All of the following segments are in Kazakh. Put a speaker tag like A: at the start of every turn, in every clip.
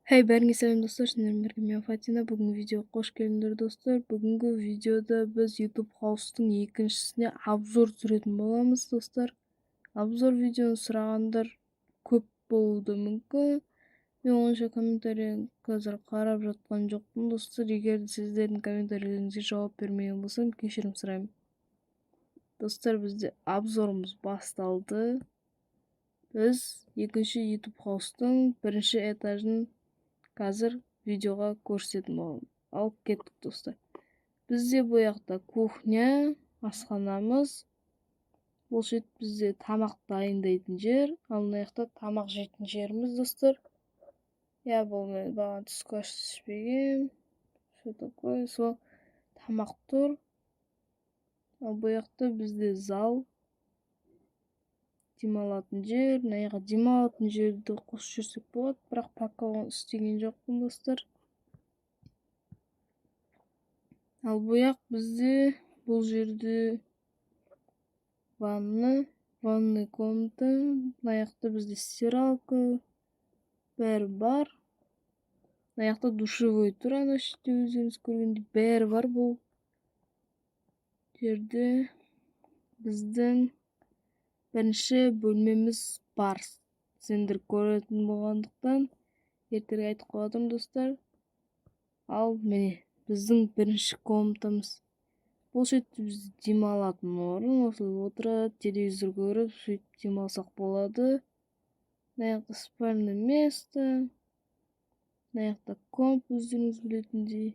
A: Hey, бәріңе сәлем достар, сіздермен бірге мен Фатина. Бүгінгі видеоға қош келдіңдер достар. Бүгінгі видеода біз YouTube House'тың екіншісіне обзор түсіретін боламыз достар. Обзор видеоны сұрағандар көп болуы мүмкін. Мен онша комментарийін қазір қарап жатқан жоқпын достар. Егер сіздердің комментарийлеріңізге жауап бермеген болсам, кешірім сұраймын. Достар, бізде обзорымыз басталды. Біз екінші YouTube House'тың бірінші этажын қазір видеоға көрсететін боламын. Алып кеттік достар. Бізде бұл жақта кухня, асханамыз. Бұл шет бізде тамақ дайындайтын жер, ал мына жақта тамақ жейтін жеріміз достар. Я, бұл мен бағана түскі ас ішпеген. Что такое? Сол тамақ тұр. Ал бұл жақта бізде зал. Демалатын жер. Мына жаққа демалатын жерді қосып жүрсек болады, бірақ пока оны істеген жоқпын достар. Ал бұл жақ бізде бұл жерде ванный комната. Мына жақта бізде стиралка бәрі бар. Мына жақта душевой тұр, ана шетте өздеріңіз көргендей бәрі бар. Бұл жерде біздің бірінші бөлмеміз бар. Сендер көретін болғандықтан ертең айтып қойдым достар. Ал міне біздің бірінші комнатамыз. Бұл шетте бізде демалатын орын, осылай отырып, телевизор көріп, сөйтіп демалсақ болады. Мына жақта спальное место. Мына жақта комп, өздеріңіз білетіндей.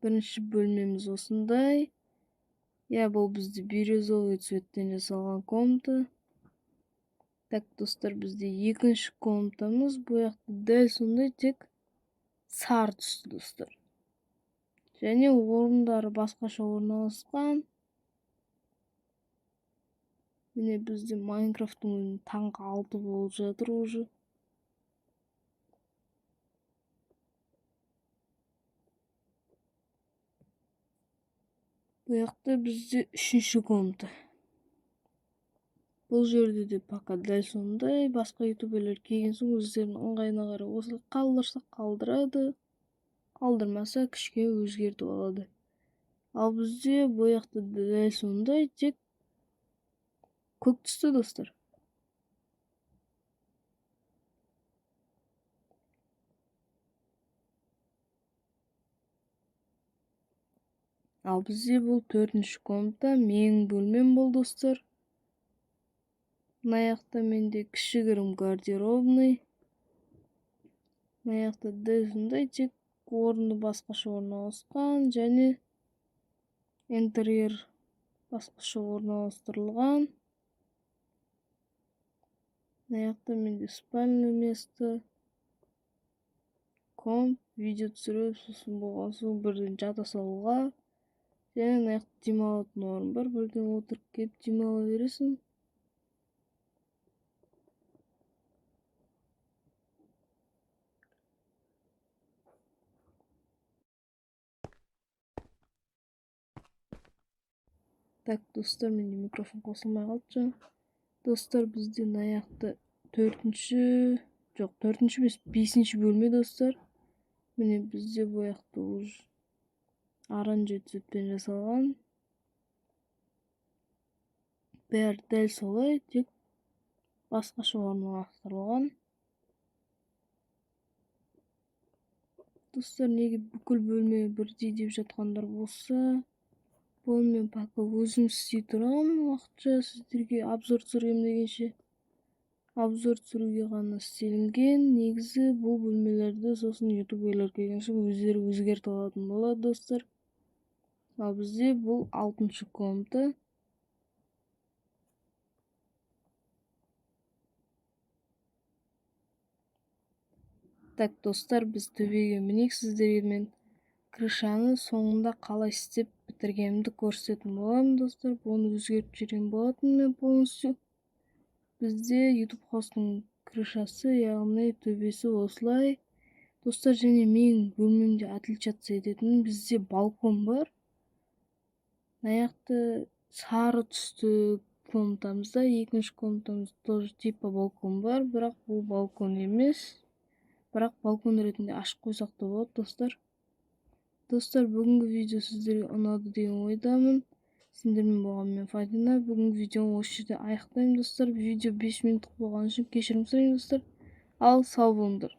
A: Бірінші бөлмеміз осындай. Я, бұл бізде бирюзовый цветтен жасалған комната. Так, достар, бізде екінші комнатамыз. Бұл жақта дәл сондай, тек сары түсті достар. Және орындары басқаша орналасқан. Міне бізде Майнкрафттың таңғы 6 болып жатыр уже. Бұл жақта бізде үшінші комната. Бұл жерде де пока дәл сондай. Басқа ютуберлер келген соң өздерінің ыңғайына қарай осылай қалдырса қалдырады. Қалдырмаса кішкене өзгертіп алады. Ал бізде бұл жақта дәл сондай, тек көк түсті достар. Ал бізде бұл төртінші комната, менің бөлмем бол достар. Мына жақта менде кішігірім гардеробный. Мына жақта дәл сондай, тек орны басқаша орналасқан, және интерьер басқаша орналастырылған. Мына жақта менде спальное место, комп, видео түсіріп, сосын болған соң бірден жата салуға. Және мына жақта демалатын орын бар, бірден отырып келіп демала бересің. Так, достар, менде микрофон қосылмай қалды. Достар, бізде мына жақта төртінші емес, 5-ші бөлме достар. Міне бізде бұл жақта уже оранжевый цветпен жасалған. Бәрі дәл солай, тек басқаша орналастырылған. Достар, неге бүкіл бөлме бірдей деп жатқандар болса, бұл мен пока өзім істей тұрамын, уақытша сіздерге обзор түсіргем дегенше. Обзор түсіруге ғана істелінген. Негізі бұл бөлмелерді сосын ютуберлер келген соң өздері өзгертіп алатын болады достар. Ал бізде бұл 6-шы комната. Так, достар, біз төбеге мінейік, сіздерге мен крышаны соңында қалай істеп бітіргенімді көрсететін боламын достар. Оны өзгертіп жүрген болатын мен полностью. Бізде YouTube House'тың крышасы, яғни төбесі осылай. Достар, және менің бөлмемде отличаться ететін бізде балкон бар. Мына жақта сары түсті комнатамызда, экинчи комнатамызда тоже типа балкон бар, бирок бул балкон эмес. Бирок балкон иретинде ашып койсок да болот, достор. Достор, бүгүнкү видео сиздерге унады деген ойдамын. Сиздер менен болгон мен Фатина. Бүгүнкү видеону ошол жерде аяктайм, достор. Видео 5 мүнөттүк болгон үчүн кечирим сурайм, достор. Ал сау болуңдар.